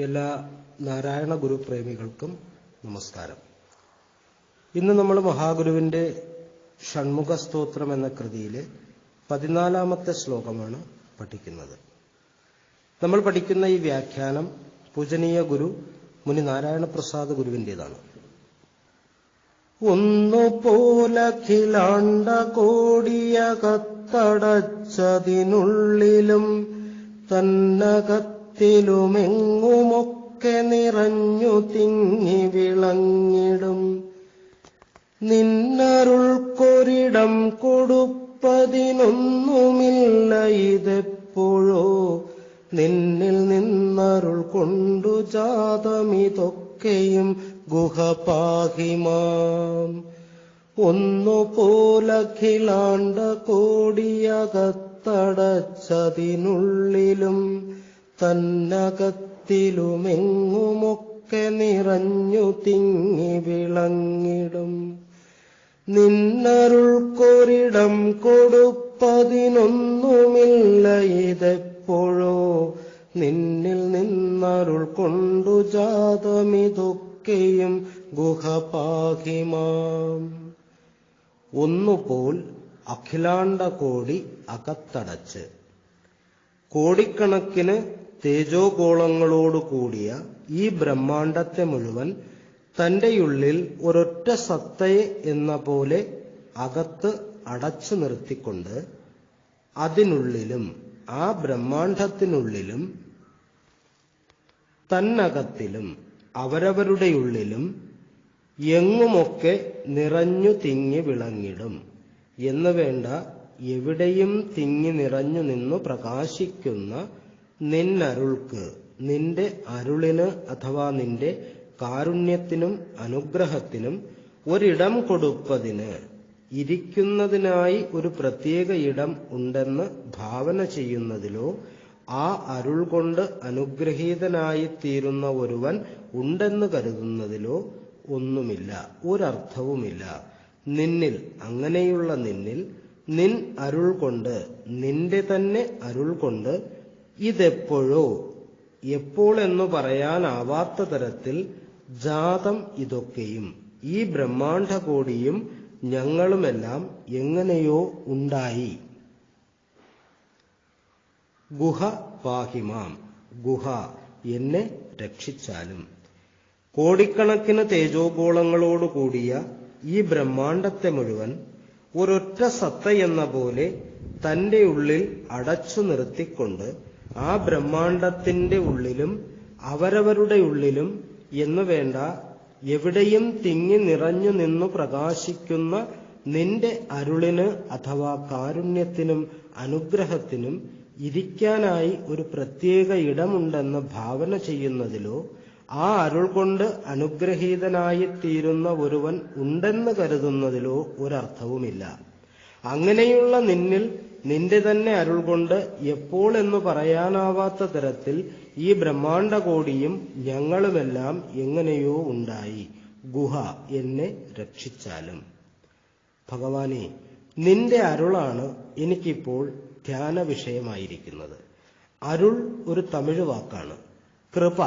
എല്ലാ നാരായണ ഗുരു പ്രേമികൾക്കും നമസ്കാരം. ഇന്ന് നമ്മൾ മഹാഗുരുവിന്റെ ഷൺമുഖ സ്തോത്രം എന്ന കൃതിയിലെ 14ാമത്തെ ശ്ലോകമാണ് പഠിക്കുന്നത്. നമ്മൾ പഠിക്കുന്ന ഈ വ്യാഖ്യാനം പൂജനീയ ഗുരു മുനി നാരായണ പ്രസാദ് ഗുരുവിൻ്റെതാണ്. ഒന്നുപോലഖിലാണ്ട കോടിയകത്തടച്ചതിനുള്ളിലും തന്നകത്തിലുമെങ്ങുമൊക്കെ നിറഞ്ഞു തിങ്ങി വിളങ്ങിടും. നിന്നരുൾക്കൊരിടം കൊടുപ്പതിനൊന്നുമില്ല, ഇതെപ്പോഴോ നിന്നിൽ നിന്നരുൾ കൊണ്ടു ജാതമിതൊക്കെയും ഗുഹപാഹിമാം. ഒന്നുപോലഖിലാണ്ട കോടിയകത്തടച്ചതിനുള്ളിലും തന്നകത്തിലുമെങ്ങുമൊക്കെ നിറഞ്ഞു തിങ്ങി വിളങ്ങിടും. നിന്നരുൾക്കൊരിടം കൊടുപ്പതിനൊന്നുമില്ല, ഇതെപ്പോഴോ നിന്നിൽ നിന്നരുൾ കൊണ്ടു ജാതമിതൊക്കെയും ഗുഹപാഹിമാം. ഒന്നുപോൽ അഖിലാണ്ട കോടി അകത്തടച്ച്, കോടിക്കണക്കിന് തേജോഗോളങ്ങളോടുകൂടിയ ഈ ബ്രഹ്മാണ്ടത്തെ മുഴുവൻ തന്റെയുള്ളിൽ ഒരൊറ്റ സത്തയെ എന്ന പോലെ അകത്ത് അടച്ചു നിർത്തിക്കൊണ്ട് അതിനുള്ളിലും ആ ബ്രഹ്മാണ്ടത്തിനുള്ളിലും തന്നകത്തിലും അവരവരുടെ ഉള്ളിലും എങ്ങുമൊക്കെ നിറഞ്ഞു തിങ്ങി വിളങ്ങിടും എന്ന് വേണ്ട, എവിടെയും തിങ്ങി നിറഞ്ഞു നിന്നു പ്രകാശിക്കുന്ന നിന്നരുൾക്ക്, നിന്റെ അരുളിന് അഥവാ നിന്റെ കാരുണ്യത്തിനും അനുഗ്രഹത്തിനും ഒരിടം കൊടുപ്പതിന്, ഇരിക്കുന്നതിനായി ഒരു പ്രത്യേക ഇടം ഉണ്ടെന്ന് ഭാവന ചെയ്യുന്നതിലോ ആ അരുൾ കൊണ്ട് അനുഗ്രഹീതനായിത്തീരുന്ന ഒരുവൻ ഉണ്ടെന്ന് കരുതുന്നതിലോ ഒന്നുമില്ല, ഒരർത്ഥവുമില്ല. നിന്നിൽ, അങ്ങനെയുള്ള നിന്നിൽ, നിൻ അരുൾ കൊണ്ട്, നിന്റെ തന്നെ അരുൾ കൊണ്ട്, ഇതെപ്പോഴോ, എപ്പോൾ എന്നു പറയാനാവാത്ത തരത്തിൽ ജാതം ഇതൊക്കെയും, ഈ ബ്രഹ്മാണ്ഡകോടിയും ഞങ്ങളുമെല്ലാം എങ്ങനെയോ ഉണ്ടായി. ഗുഹ പാഹിമാം, ഗുഹ എന്നെ രക്ഷിച്ചാലും. കോടിക്കണക്കിന് തേജോഗോളങ്ങളോടുകൂടിയ ഈ ബ്രഹ്മാണ്ടത്തെ മുഴുവൻ ഒരൊറ്റ സത്തയെന്ന പോലെ തന്റെ ഉള്ളിൽ അടച്ചു നിർത്തിക്കൊണ്ട് ആ ബ്രഹ്മാണ്ടത്തിന്റെ ഉള്ളിലും അവരവരുടെ ഉള്ളിലും എന്നു വേണ്ട, എവിടെയും തിങ്ങി നിറഞ്ഞു നിന്നു പ്രകാശിക്കുന്ന നിന്റെ അരുളിന് അഥവാ കാരുണ്യത്തിനും അനുഗ്രഹത്തിനും ഇരിക്കാനായി ഒരു പ്രത്യേക ഇടമുണ്ടെന്ന് ഭാവന ചെയ്യുന്നതിലോ ആ അരുൾ കൊണ്ട് അനുഗ്രഹീതനായിത്തീരുന്ന ഒരുവൻ ഉണ്ടെന്ന് കരുതുന്നതിലോ ഒരർത്ഥവുമില്ല. അങ്ങനെയുള്ള നിന്നിൽ, നിന്റെ തന്നെ അരുൾ കൊണ്ട് എപ്പോൾ എന്ന് പറയാനാവാത്ത തരത്തിൽ ഈ ബ്രഹ്മാണ്ഡകോടിയും ഞങ്ങളുമെല്ലാം എങ്ങനെയോ ഉണ്ടായി. ഗുഹ എന്നെ രക്ഷിച്ചാലും. ഭഗവാനെ, നിന്റെ അരുളാണ് എനിക്കിപ്പോൾ ധ്യാന വിഷയമായിരിക്കുന്നത്. അരുൾ ഒരു തമിഴ് വാക്കാണ്. കൃപ,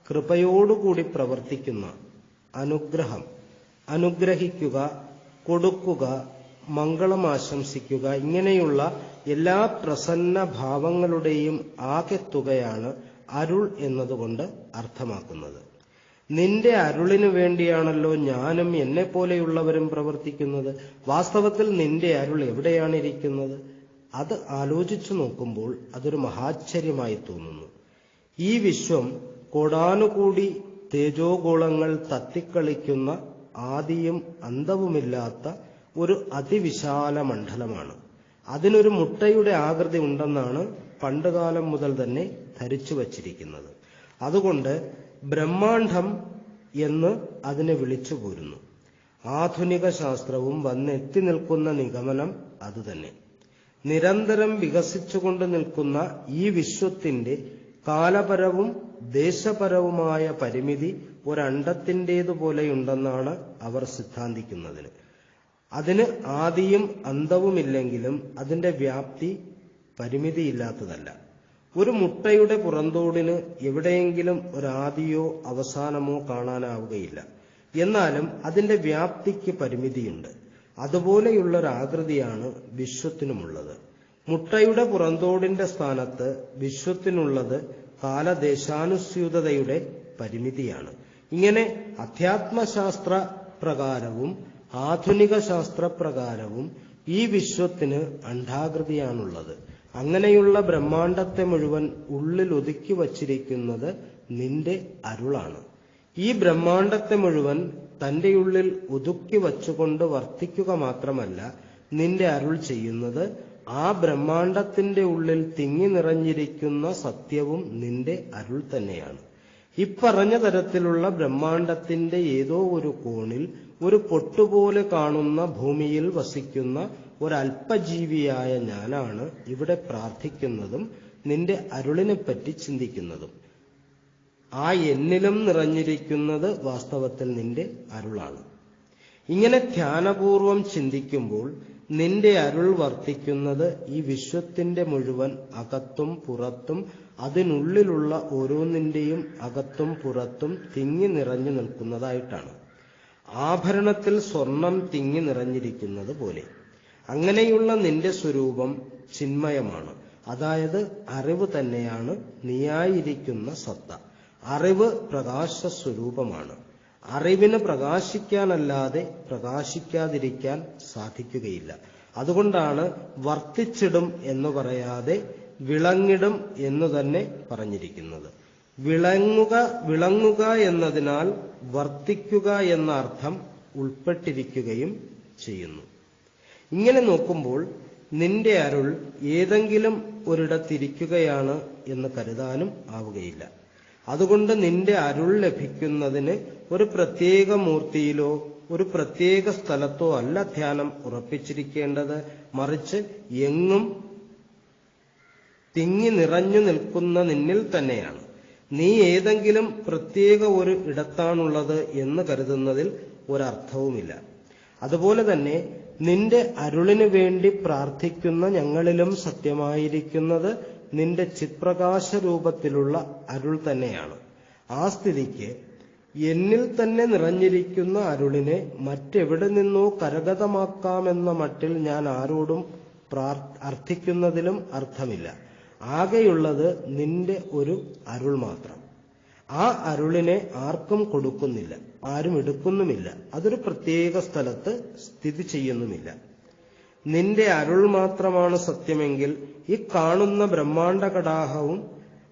കൃപയോടുകൂടി പ്രവർത്തിക്കുന്ന, അനുഗ്രഹം, അനുഗ്രഹിക്കുക, കൊടുക്കുക, മംഗളം ആശംസിക്കുക, ഇങ്ങനെയുള്ള എല്ലാ പ്രസന്ന ഭാവങ്ങളുടെയും ആകെത്തുകയാണ് അരുൾ എന്നതുകൊണ്ട് അർത്ഥമാക്കുന്നത്. നിന്റെ അരുളിനു വേണ്ടിയാണല്ലോ ഞാനും എന്നെ പോലെയുള്ളവരും പ്രവർത്തിക്കുന്നത്. വാസ്തവത്തിൽ നിന്റെ അരുൾ എവിടെയാണിരിക്കുന്നത്? അത് ആലോചിച്ചു നോക്കുമ്പോൾ അതൊരു മഹാശ്ചര്യമായി തോന്നുന്നു. ഈ വിശ്വം കോടാനുകൂടി തേജോഗോളങ്ങൾ തത്തിക്കളിക്കുന്ന ആദിയും അന്തവുമില്ലാത്ത ഒരു അതിവിശാല മണ്ഡലമാണ്. അതിനൊരു മുട്ടയുടെ ആകൃതി ഉണ്ടെന്നാണ് പണ്ടുകാലം മുതൽ തന്നെ ധരിച്ചു വച്ചിരിക്കുന്നത്. അതുകൊണ്ട് ബ്രഹ്മാണ്ഡം എന്ന് അതിനെ വിളിച്ചു പോരുന്നു. ആധുനിക ശാസ്ത്രവും വന്നെത്തി നിൽക്കുന്ന നിഗമനം അതുതന്നെ. നിരന്തരം വികസിച്ചുകൊണ്ട് നിൽക്കുന്ന ഈ വിശ്വത്തിന്റെ കാലപരവും ദേശപരവുമായ പരിമിതി ഒരണ്ടത്തിൻ്റേതുപോലെയുണ്ടെന്നാണ് അവർ സിദ്ധാന്തിക്കുന്നത്. അതിന് ആദിയും അന്തവുമില്ലെങ്കിലും അതിന്റെ വ്യാപ്തി പരിമിതിയില്ലാത്തതല്ല. ഒരു മുട്ടയുടെ പുറന്തോടിന് എവിടെയെങ്കിലും ഒരാദിയോ അവസാനമോ കാണാനാവുകയില്ല. എന്നാലും അതിന്റെ വ്യാപ്തിക്ക് പരിമിതിയുണ്ട്. അതുപോലെയുള്ളൊരാകൃതിയാണ് വിശ്വത്തിനുമുള്ളത്. മുട്ടയുടെ പുറന്തോടിന്റെ സ്ഥാനത്ത് വിശ്വത്തിനുള്ളത് കാലദേശാനുസ്യൂതതയുടെ പരിമിതിയാണ്. ഇങ്ങനെ അധ്യാത്മശാസ്ത്ര പ്രകാരവും ആധുനിക ശാസ്ത്രപ്രകാരവും ഈ വിശ്വത്തിന് അണ്ഡാകൃതിയാണുള്ളത്. അങ്ങനെയുള്ള ബ്രഹ്മാണ്ടത്തെ മുഴുവൻ ഉള്ളിൽ ഒതുക്കി വച്ചിരിക്കുന്നത് നിന്റെ അരുളാണ്. ഈ ബ്രഹ്മാണ്ടത്തെ മുഴുവൻ തന്റെ ഉള്ളിൽ ഒതുക്കി വച്ചുകൊണ്ട് വർത്തിക്കുക മാത്രമല്ല, നിന്റെ അരുൾ ചെയ്യുന്നത് ആ ബ്രഹ്മാണ്ടത്തിന്റെ ഉള്ളിൽ തിങ്ങി നിറഞ്ഞിരിക്കുന്ന സത്യവും നിന്റെ അരുൾ തന്നെയാണ്. ഇപ്പറഞ്ഞ തരത്തിലുള്ള ബ്രഹ്മാണ്ടത്തിന്റെ ഏതോ ഒരു കോണിൽ ഒരു പൊട്ടുപോലെ കാണുന്ന ഭൂമിയിൽ വസിക്കുന്ന ഒരല്പജീവിയായ ഞാനാണ് ഇവിടെ പ്രാർത്ഥിക്കുന്നതും നിന്റെ അരുളിനെപ്പറ്റി ചിന്തിക്കുന്നതും. ആ എന്നിലും നിറഞ്ഞിരിക്കുന്നത് വാസ്തവത്തിൽ നിന്റെ അരുളാണ്. ഇങ്ങനെ ധ്യാനപൂർവം ചിന്തിക്കുമ്പോൾ നിന്റെ അരുൾ വർത്തിക്കുന്നത് ഈ വിശ്വത്തിന്റെ മുഴുവൻ അകത്തും പുറത്തും അതിനുള്ളിലുള്ള ഓരോന്നിന്റെയും അകത്തും പുറത്തും തിങ്ങി നിറഞ്ഞു നിൽക്കുന്നതായിട്ടാണ്. ആഭരണത്തിൽ സ്വർണം തിങ്ങി നിറഞ്ഞിരിക്കുന്നത് പോലെ. അങ്ങനെയുള്ള നിന്റെ സ്വരൂപം ചിന്മയമാണ്. അതായത് അറിവ് തന്നെയാണ് നീയായിരിക്കുന്ന സത്ത. അറിവ് പ്രകാശ സ്വരൂപമാണ്. അറിവിന് പ്രകാശിക്കാനല്ലാതെ പ്രകാശിക്കാതിരിക്കാൻ സാധിക്കുകയില്ല. അതുകൊണ്ടാണ് വർത്തിച്ചിടും എന്ന് പറയാതെ വിളങ്ങിടും എന്നു തന്നെ പറഞ്ഞിരിക്കുന്നത്. വിളങ്ങുക എന്നതിനാൽ വർത്തിക്കുക എന്ന അർത്ഥം ഉൾപ്പെട്ടിരിക്കുകയും ചെയ്യുന്നു. ഇങ്ങനെ നോക്കുമ്പോൾ നിന്റെ അരുൾ ഏതെങ്കിലും ഒരിടത്തിരിക്കുകയാണ് എന്ന് കരുതാനും ആവുകയില്ല. അതുകൊണ്ട് നിന്റെ അരുൾ ലഭിക്കുന്നതിന് ഒരു പ്രത്യേക മൂർത്തിയിലോ ഒരു പ്രത്യേക സ്ഥലത്തോ അല്ല ധ്യാനം ഉറപ്പിച്ചിരിക്കേണ്ടത്. മറിച്ച് എങ്ങും തിങ്ങി നിറഞ്ഞു നിൽക്കുന്ന നിന്നിൽ തന്നെയാണ്. നീ ഏതെങ്കിലും പ്രത്യേക ഒരു ഇടത്താണുള്ളത് എന്ന് കരുതുന്നതിൽ ഒരർത്ഥവുമില്ല. അതുപോലെ തന്നെ നിന്റെ അരുളിനു വേണ്ടി പ്രാർത്ഥിക്കുന്ന ഞങ്ങളിലും സത്യമായിരിക്കുന്നത് നിന്റെ ചിത്പ്രകാശ രൂപത്തിലുള്ള അരുൾ തന്നെയാണ്. ആ സ്ഥിതിക്ക് എന്നിൽ തന്നെ നിറഞ്ഞിരിക്കുന്ന അരുളിനെ മറ്റെവിടെ നിന്നോ കരഗതമാക്കാമെന്ന മട്ടിൽ ഞാൻ ആരോടും അർത്ഥിക്കുന്നതിലും അർത്ഥമില്ല. ആകെയുള്ളത് നിന്റെ ഒരു അരുൾ മാത്രം. ആ അരുളിനെ ആർക്കും കൊടുക്കുന്നില്ല, ആരും എടുക്കുന്നുമില്ല. അതൊരു പ്രത്യേക സ്ഥലത്ത് സ്ഥിതി ചെയ്യുന്നുമില്ല. നിന്റെ അരുൾ മാത്രമാണ് സത്യമെങ്കിൽ ഈ കാണുന്ന ബ്രഹ്മാണ്ട കടാഹവും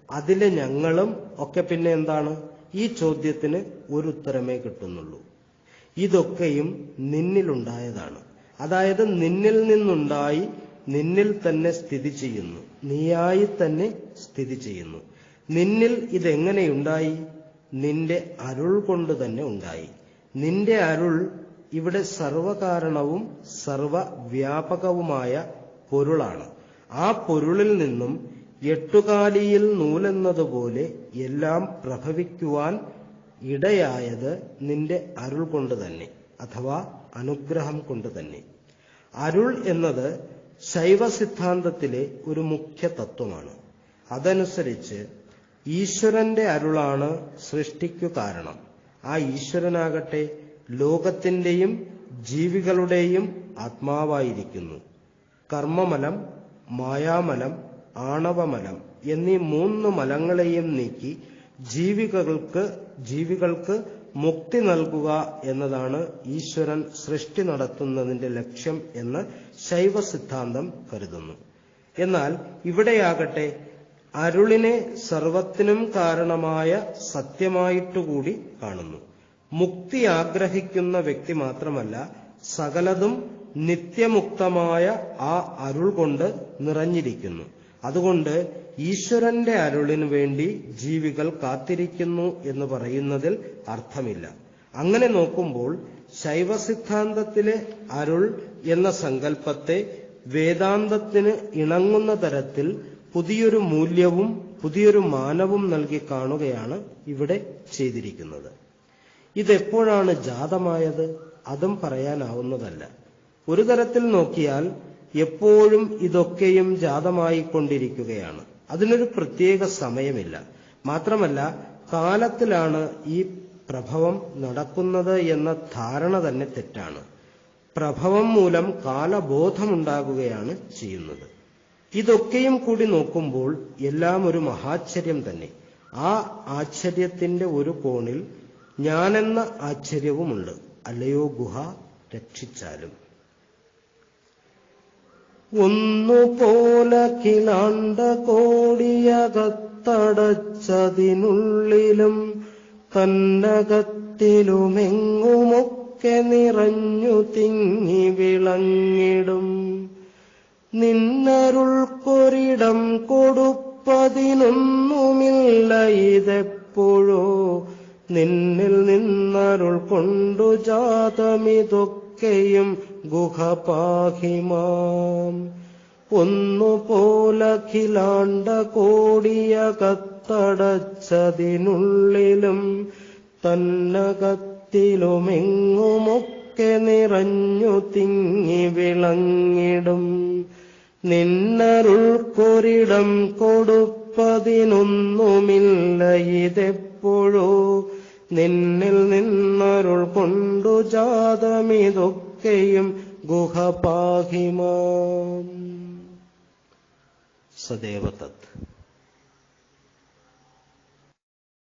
അതിലെ ഞങ്ങളും ഒക്കെ പിന്നെ എന്താണ്? ഈ ചോദ്യത്തിന് ഒരു ഉത്തരമേ കിട്ടുന്നുള്ളൂ. ഇതൊക്കെയും നിന്നിലുണ്ടായതാണ്. അതായത് നിന്നിൽ നിന്നുണ്ടായി നിന്നിൽ തന്നെ സ്ഥിതി ചെയ്യുന്നു, നീയായി തന്നെ സ്ഥിതി ചെയ്യുന്നു. നിന്നിൽ ഇതെങ്ങനെയുണ്ടായി? നിന്റെ അരുൾ കൊണ്ട് തന്നെ ഉണ്ടായി. നിന്റെ അരുൾ ഇവിടെ സർവകാരണവും സർവവ്യാപകവുമായ പൊരുളാണ്. ആ പൊരുളിൽ നിന്നും എട്ടുകാലിയിൽ നൂലെന്നതുപോലെ എല്ലാം പ്രഭവിക്കുവാൻ ഇടയായത് നിന്റെ അരുൾ കൊണ്ട് തന്നെ, അഥവാ അനുഗ്രഹം കൊണ്ട് തന്നെ. അരുൾ എന്നത് ശൈവ സിദ്ധാന്തത്തിലെ ഒരു മുഖ്യ തത്വമാണ്. അതനുസരിച്ച് ഈശ്വരന്റെ അരുളാണ് സൃഷ്ടിക്കു കാരണം. ആ ഈശ്വരനാകട്ടെ ലോകത്തിന്റെയും ജീവികളുടെയും ആത്മാവായിരിക്കുന്നു. കർമ്മമലം, മായാമലം, ആണവമലം എന്നീ 3 മലങ്ങളെയും നീക്കി ജീവികൾക്ക് മുക്തി നൽകുക എന്നതാണ് ഈശ്വരൻ സൃഷ്ടി നടത്തുന്നതിന്റെ ലക്ഷ്യം എന്ന് ശൈവ സിദ്ധാന്തം കരുതുന്നു. എന്നാൽ ഇവിടെയാകട്ടെ അരുളിനെ സർവത്തിനും കാരണമായ സത്യമായിട്ടുകൂടി കാണുന്നു. മുക്തി ആഗ്രഹിക്കുന്ന വ്യക്തി മാത്രമല്ല, സകലതും നിത്യമുക്തമായ ആ അരുൾ കൊണ്ട് നിറഞ്ഞിരിക്കുന്നു. അതുകൊണ്ട് ഈശ്വരന്റെ അരുളിനു വേണ്ടി ജീവികൾ കാത്തിരിക്കുന്നു എന്ന് പറയുന്നതിൽ അർത്ഥമില്ല. അങ്ങനെ നോക്കുമ്പോൾ ശൈവസിദ്ധാന്തത്തിലെ അരുൾ എന്ന സങ്കല്പത്തെ വേദാന്തത്തിന് ഇണങ്ങുന്ന തരത്തിൽ പുതിയൊരു മൂല്യവും പുതിയൊരു മാനവും നൽകി കാണുകയാണ് ഇവിടെ ചെയ്തിരിക്കുന്നത്. ഇതെപ്പോഴാണ് ജാതമായത്? അതും പറയാനാവുന്നതല്ല. ഒരു തരത്തിൽ നോക്കിയാൽ എപ്പോഴും ഇതൊക്കെയും ജാതമായിക്കൊണ്ടിരിക്കുകയാണ്. അതിനൊരു പ്രത്യേക സമയമില്ല. മാത്രമല്ല, കാലത്തിലാണ് ഈ പ്രഭവം നടക്കുന്നത് എന്ന ധാരണ തന്നെ തെറ്റാണ്. പ്രഭവം മൂലം കാലബോധമുണ്ടാകുകയാണ് ചെയ്യുന്നത്. ഇതൊക്കെയും കൂടി നോക്കുമ്പോൾ എല്ലാം ഒരു മഹാശ്ചര്യം തന്നെ. ആ ആശ്ചര്യത്തിന്റെ ഒരു കോണിൽ ഞാനെന്ന ആശ്ചര്യവുമുണ്ട്. അല്ലയോ ഗുഹ, രക്ഷിച്ചാലും. ഒന്നുപോലഖിലാണ്ട കോടിയകത്തടച്ചതിനുള്ളിലും തന്നകത്തിലുമെങ്ങുമൊക്കെ നിറഞ്ഞു തിങ്ങി വിളങ്ങിടും. നിന്നരുൾക്കൊരിടം കൊടുപ്പതിനൊന്നുമില്ല ഇതെപ്പോഴോ, നിന്നിൽ നിന്നരുൾ കൊണ്ടു ജാതമിതൊക്കെയും ഗുഹ പാഹിമാം. ഒന്നുപോലഖിലാണ്ട കോടിയകത്തടച്ചതിനുള്ളിലും തന്നകത്തിലുമെങ്ങുമൊക്കെ നിറഞ്ഞു തിങ്ങി വിളങ്ങിടും. നിന്നരുൾക്കൊരിടം കൊടുപ്പതിനൊന്നുമില്ല ഇതെപ്പോഴോ, നിന്നിൽ നിന്നരുൾ കൊണ്ടു ജാതമിതൊക്കെയും ഗുഹ പാഹിമാം. സദേവ തത്.